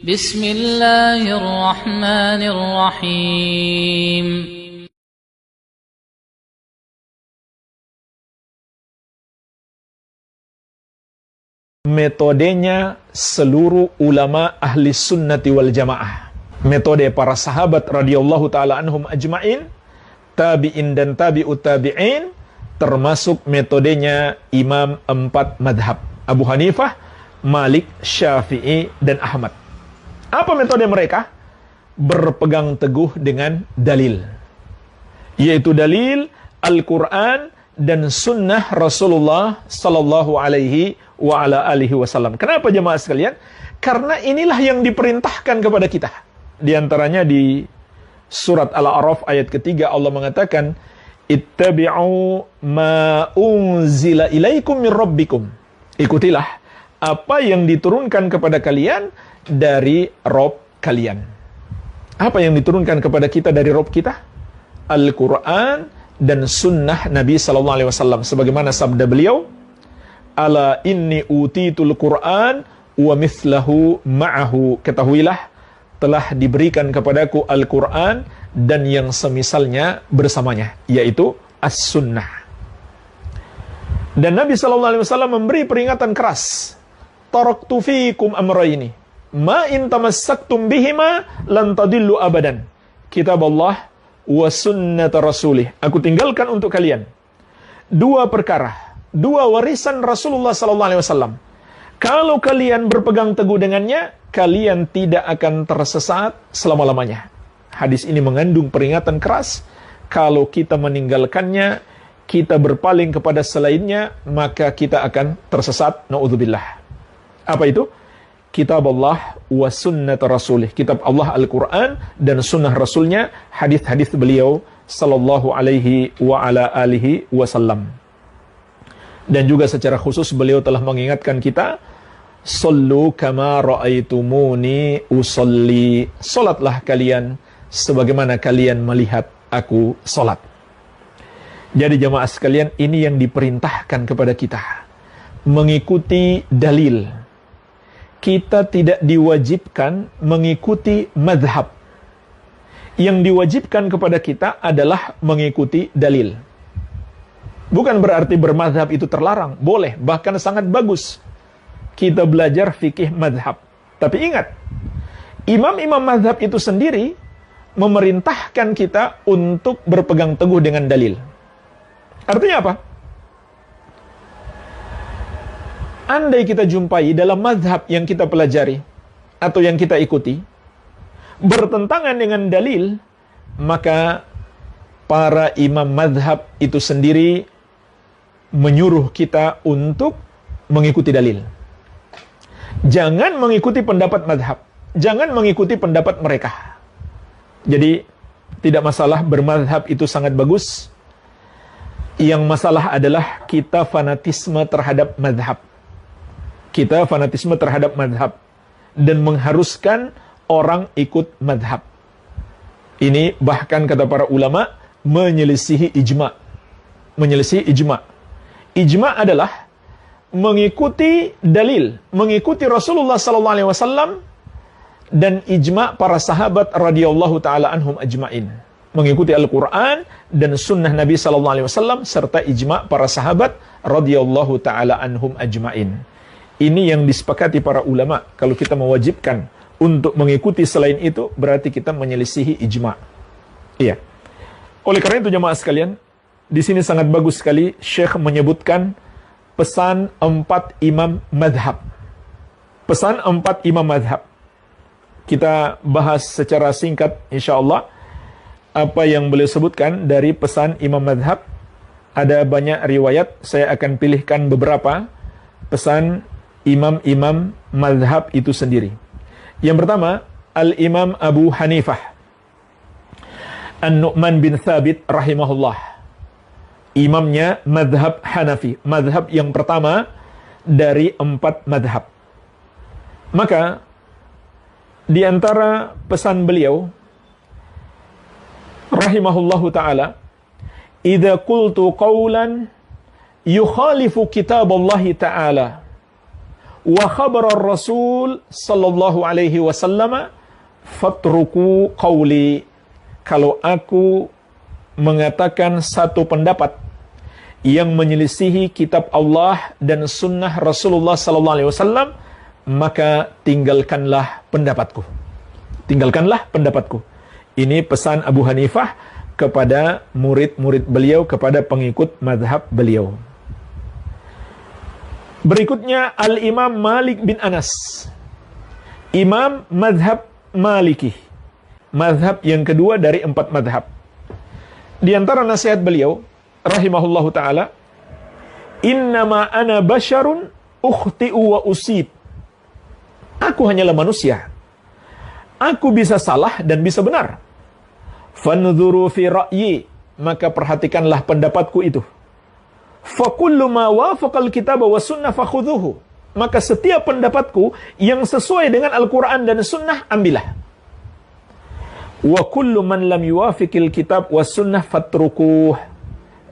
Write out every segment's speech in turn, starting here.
Bismillahirrahmanirrahim. Metodenya seluruh ulama ahli sunnati wal jamaah. Metode para sahabat radhiyallahu ta'ala anhum ajma'in, tabi'in dan tabi'ut tabi'in, termasuk metodenya imam 4 madhab, Abu Hanifah, Malik, Syafi'i, dan Ahmad. Apa metode mereka? Berpegang teguh dengan dalil, yaitu dalil Al-Quran dan sunnah Rasulullah sallallahu alaihi wa ala alihi wasallam. Kenapa jemaah sekalian? Karena inilah yang diperintahkan kepada kita. Di antaranya di surat Al-A'raf ayat ketiga Allah mengatakan, ittabi'u ma unzila ilaikum min rabbikum. Ikutilah apa yang diturunkan kepada kalian dari Rob kalian. Apa yang diturunkan kepada kita dari Rob kita? Al-Quran dan sunnah Nabi SAW. Sebagaimana sabda beliau, ala inni utitul Quran wa mithlahu ma'ahu. Ketahuilah, telah diberikan kepadaku Al-Quran dan yang semisalnya bersamanya, yaitu as-sunnah. Dan Nabi SAW memberi peringatan keras, taraktu fikum amrayni ma in tamassaktum bihima lan tadillu abadan, kitab Allah wa sunnat rasulih. Aku tinggalkan untuk kalian dua perkara, dua warisan Rasulullah SAW. Kalau kalian berpegang teguh dengannya, kalian tidak akan tersesat selama-lamanya. Hadis ini mengandung peringatan keras. Kalau kita meninggalkannya, kita berpaling kepada selainnya, maka kita akan tersesat. Na'udzubillah. Apa itu? Kitab Allah wa sunnat rasulih. Kitab Allah Al-Quran dan sunnah Rasulnya, hadis-hadis beliau sallallahu alaihi wa ala alihi wasallam. Dan juga secara khusus beliau telah mengingatkan kita, sallu kama ra'aitumuni usolli. Salatlah kalian sebagaimana kalian melihat aku salat. Jadi jemaah sekalian, ini yang diperintahkan kepada kita, mengikuti dalil. Kita tidak diwajibkan mengikuti madhab. Yang diwajibkan kepada kita adalah mengikuti dalil. Bukan berarti bermadhab itu terlarang. Boleh, bahkan sangat bagus kita belajar fikih madhab. Tapi ingat, imam-imam madhab itu sendiri memerintahkan kita untuk berpegang teguh dengan dalil. Artinya apa? Andai kita jumpai dalam mazhab yang kita pelajari atau yang kita ikuti bertentangan dengan dalil, maka para imam mazhab itu sendiri menyuruh kita untuk mengikuti dalil. Jangan mengikuti pendapat mazhab, jangan mengikuti pendapat mereka. Jadi tidak masalah bermazhab, itu sangat bagus. Yang masalah adalah kita fanatisme terhadap mazhab. Kita fanatisme terhadap madhab dan mengharuskan orang ikut madhab. Ini bahkan kata para ulama menyelisihi ijma'. Menyelisihi ijma'. Ijma' adalah mengikuti dalil, mengikuti Rasulullah SAW dan ijma' para sahabat radhiyallahu ta'ala anhum ajma'in. Mengikuti Al-Quran dan sunnah Nabi SAW serta ijma' para sahabat radhiyallahu ta'ala anhum ajma'in. Ini yang disepakati para ulama. Kalau kita mewajibkan untuk mengikuti selain itu, berarti kita menyelisihi ijma'. Iya. Oleh karena itu jemaah sekalian, di sini sangat bagus sekali Syekh menyebutkan pesan 4 imam madhab. Pesan 4 imam madhab. Kita bahas secara singkat insyaAllah apa yang beliau sebutkan dari pesan imam madhab. Ada banyak riwayat, saya akan pilihkan beberapa pesan imam-imam mazhab itu sendiri. Yang pertama, Al-Imam Abu Hanifah An-Nu'man bin Thabit rahimahullah. Imamnya mazhab Hanafi, mazhab yang pertama dari 4 mazhab. Maka di antara pesan beliau rahimahullahu ta'ala, idza qultu qawlan yukhalifu kitab Allah ta'ala wa khabara Rasul sallallahu alaihi wasallam fatruku qawli. Kalau aku mengatakan satu pendapat yang menyelisihi kitab Allah dan sunnah Rasulullah sallallahu alaihi wasallam, maka tinggalkanlah pendapatku. Tinggalkanlah pendapatku. Ini pesan Abu Hanifah kepada murid-murid beliau, kepada pengikut mazhab beliau. Berikutnya Al-Imam Malik bin Anas, imam mazhab Maliki, mazhab yang kedua dari 4 mazhab. Di antara nasihat beliau rahimahullahu ta'ala, innama ana basyarun ukhti'u wa usib. Aku hanyalah manusia, aku bisa salah dan bisa benar. Fanzuru fi ra'yi, maka perhatikanlah pendapatku itu. Fakullu ma wafaqal kitab wa sunnah fakhudhuhu, maka setiap pendapatku yang sesuai dengan Al-Quran dan sunnah, ambillah. Wa kullu man lam yuwafiqil kitab wa sunnah fatrukuh,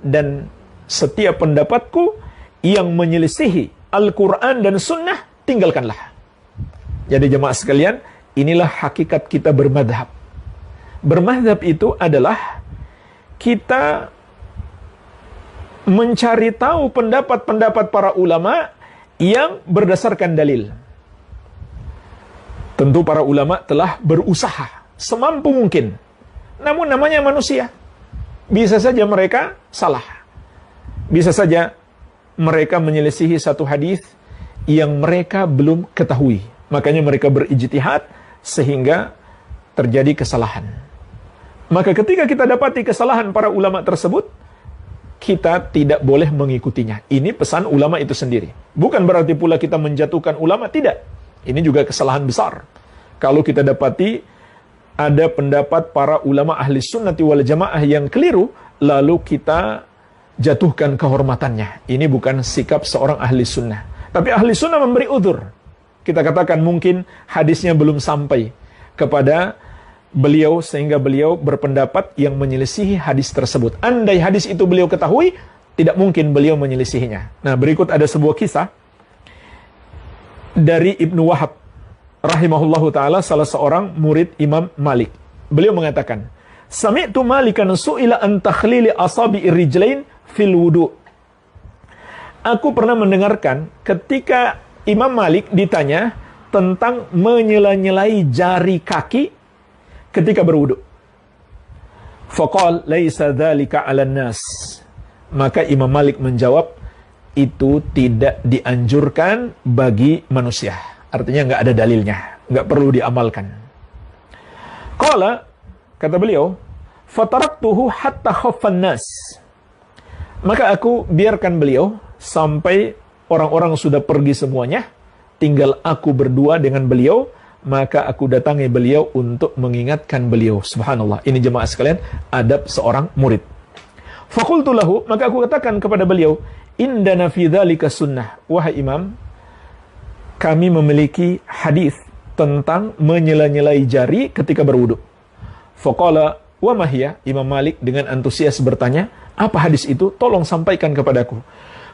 dan setiap pendapatku yang menyelisihi Al-Quran dan sunnah, tinggalkanlah. Jadi jemaah sekalian, inilah hakikat kita bermadhab. Bermadhab itu adalah kita mencari tahu pendapat-pendapat para ulama yang berdasarkan dalil. Tentu para ulama telah berusaha semampu mungkin. Namun namanya manusia, bisa saja mereka salah. Bisa saja mereka menyelisihi satu hadis yang mereka belum ketahui. Makanya mereka berijtihad sehingga terjadi kesalahan. Maka ketika kita dapati kesalahan para ulama tersebut, kita tidak boleh mengikutinya. Ini pesan ulama itu sendiri. Bukan berarti pula kita menjatuhkan ulama, tidak. Ini juga kesalahan besar. Kalau kita dapati ada pendapat para ulama ahli sunnati wal jamaah yang keliru, lalu kita jatuhkan kehormatannya. Ini bukan sikap seorang ahli sunnah. Tapi ahli sunnah memberi udzur. Kita katakan mungkin hadisnya belum sampai kepada beliau sehingga beliau berpendapat yang menyelisihi hadis tersebut. Andai hadis itu beliau ketahui, tidak mungkin beliau menyelisihinya. Nah, berikut ada sebuah kisah dari Ibnu Wahab rahimahullahu ta'ala, salah seorang murid Imam Malik. Beliau mengatakan, Sami'tu Malikan su'ila an takhlili asabi'ir rijlain fil wudu. Aku pernah mendengarkan ketika Imam Malik ditanya tentang menyela-nyelai jari kaki ketika berwudu. Faqal laisa dzalika 'alan nas. Maka Imam Malik menjawab, itu tidak dianjurkan bagi manusia. Artinya nggak ada dalilnya, nggak perlu diamalkan. Qala, kata beliau, fataraktuhu hatta khaffan nas. Maka aku biarkan beliau sampai orang-orang sudah pergi semuanya, tinggal aku berdua dengan beliau. Maka aku datangi beliau untuk mengingatkan beliau. Subhanallah, ini jemaah sekalian, adab seorang murid. Faqultu lahu, maka aku katakan kepada beliau, indana fi dzalika sunnah. Wahai imam, kami memiliki hadis tentang menyela-nyelai jari ketika berwudu. Faqala wa ma hiya? Imam Malik dengan antusias bertanya, apa hadis itu? Tolong sampaikan kepadaku.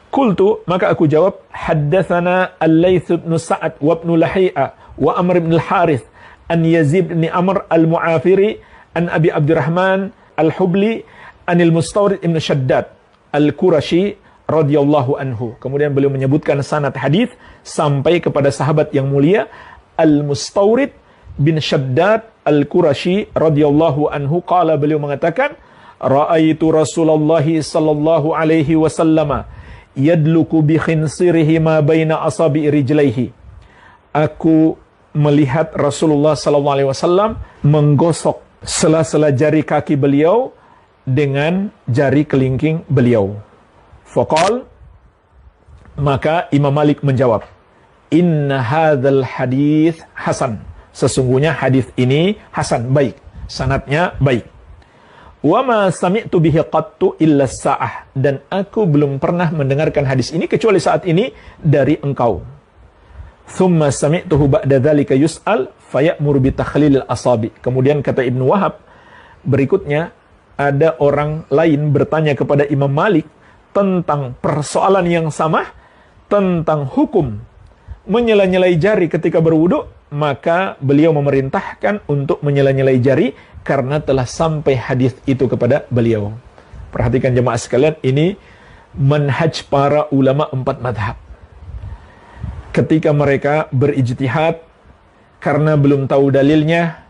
Qultu, maka aku jawab, haddatsana Al-Laits bin Sa'ad wa ibn Lahi'a wa Amr bin Al-Harith an Yazid bin Amr Al-Mu'afiri an Abi Abdurrahman Al-Hubli anil Mustawrid ibn Shaddad Al-Qurashi radhiyallahu anhu. Kemudian beliau menyebutkan sanad hadis sampai kepada sahabat yang mulia Al-Mustawrid bin Shaddad Al-Qurashi radhiyallahu anhu. Qala, beliau mengatakan, ra'aitu Rasulullah sallallahu alaihi wasallam yadluku bi khinsirihi ma baina asabi rijlaihi. Aku melihat Rasulullah sallallahu alaihi wasallam menggosok sela-sela jari kaki beliau dengan jari kelingking beliau. Faqal, maka Imam Malik menjawab, inna hadzal hadits hasan. Sesungguhnya hadis ini hasan, baik, sanadnya baik. Wa ma sami'tu bihi qattu illa sa'ah, dan aku belum pernah mendengarkan hadis ini kecuali saat ini dari engkau. Thumma sami'tuhu ba'da dzalika yus'al faya'muru bi takhlilil asabi. Kemudian kata Ibnu Wahab, berikutnya ada orang lain bertanya kepada Imam Malik tentang persoalan yang sama, tentang hukum menyela-nyelai jari ketika berwudu, maka beliau memerintahkan untuk menyela-nyelai jari karena telah sampai hadis itu kepada beliau. Perhatikan jemaah sekalian, ini manhaj para ulama 4 madhab. Ketika mereka berijtihad karena belum tahu dalilnya,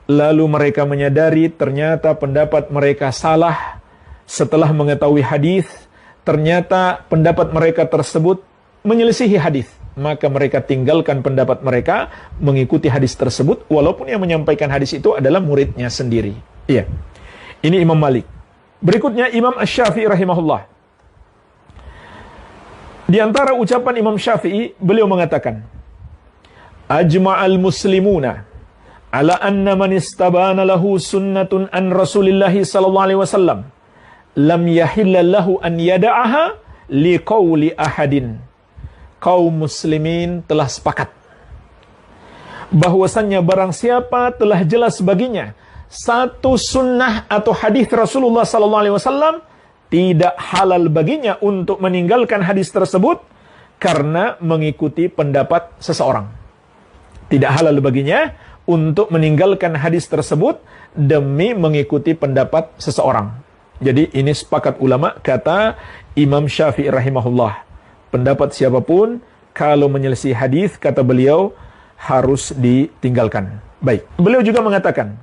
lalu mereka menyadari ternyata pendapat mereka salah. Setelah mengetahui hadis, ternyata pendapat mereka tersebut menyelisihi hadis, maka mereka tinggalkan pendapat mereka, mengikuti hadis tersebut, walaupun yang menyampaikan hadis itu adalah muridnya sendiri. Iya. Ini Imam Malik. Berikutnya Imam Asy-Syafi'i rahimahullah. Di antara ucapan Imam Syafi'i, beliau mengatakan, Ajma'al muslimuna ala anna man istabana lahu sunnatun an Rasulillahi sallallahu alaihi wasallam lam yahilla lahu an yada'aha liqauli ahadin. Kaum muslimin telah sepakat bahwasannya barang siapa telah jelas baginya satu sunnah atau hadis Rasulullah sallallahu alaihi wasallam, tidak halal baginya untuk meninggalkan hadis tersebut karena mengikuti pendapat seseorang. Tidak halal baginya untuk meninggalkan hadis tersebut demi mengikuti pendapat seseorang. Jadi ini sepakat ulama, kata Imam Syafi'i rahimahullah. Pendapat siapapun kalau menyelisih hadis, kata beliau, harus ditinggalkan. Baik. Beliau juga mengatakan,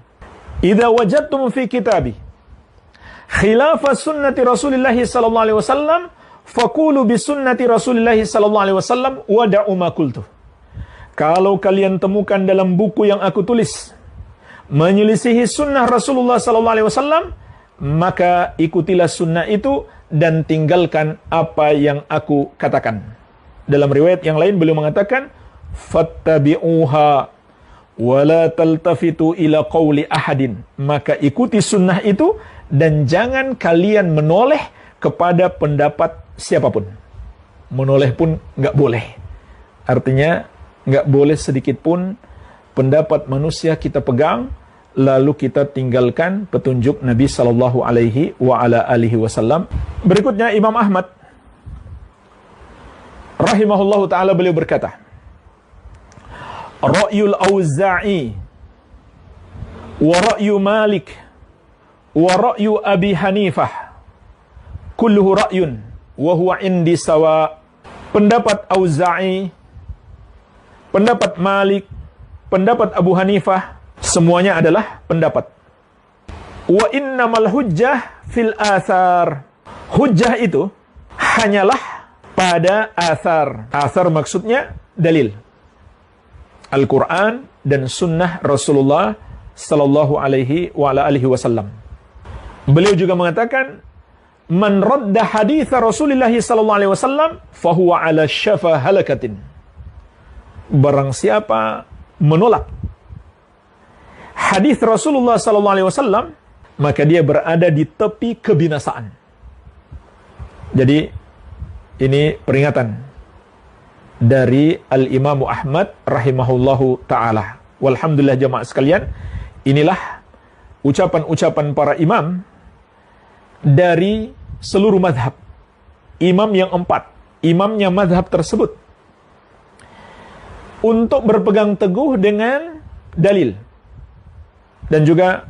"Idza wajadtum fi kitabi khilafa sunnati Rasulillah sallallahu alaihi wasallam, faqulu bi sunnati Rasulillah sallallahu alaihi wasallam wa da'u ma qultu." Kalau kalian temukan dalam buku yang aku tulis menyelisihi sunnah Rasulullah sallallahu alaihi wasallam, maka ikutilah sunnah itu dan tinggalkan apa yang aku katakan. Dalam riwayat yang lain beliau mengatakan, fattabi'uha wa la taltafitu ila qawli ahadin. Maka ikuti sunnah itu dan jangan kalian menoleh kepada pendapat siapapun. Menoleh pun nggak boleh. Artinya nggak boleh sedikit pun pendapat manusia kita pegang lalu kita tinggalkan petunjuk Nabi sallallahu alaihi wa ala alihi wasallam. Berikutnya Imam Ahmad rahimahullahu taala, beliau berkata, Ra'yul Auza'i wa ra'yu Malik wa ra'yu Abi Hanifah kulluhu ra'yun wa huwa indi sawa. Pendapat Auza'i, pendapat Malik, pendapat Abu Hanifah, semuanya adalah pendapat. Wa innamal hujjah fil athar. Hujjah itu hanyalah pada athar. Athar maksudnya dalil. Al-Quran dan sunnah Rasulullah sallallahu alaihi wa ala alihi wasallam. Beliau juga mengatakan, man radda hadits Rasulullah sallallahu alaihi wasallam fahuwa ala syafa halakatin. Barang siapa menolak hadis Rasulullah sallallahu alaihi wasallam, maka dia berada di tepi kebinasaan. Jadi ini peringatan dari Al-Imam Ahmad rahimahullahu taala. Walhamdulillah jamaah sekalian, inilah ucapan-ucapan para imam dari seluruh madhab. Imam yang 4, imamnya madhab tersebut, untuk berpegang teguh dengan dalil. Dan juga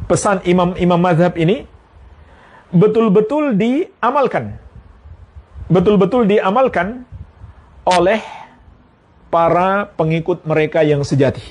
pesan imam-imam mazhab ini betul-betul diamalkan. Betul-betul diamalkan oleh para pengikut mereka yang sejati.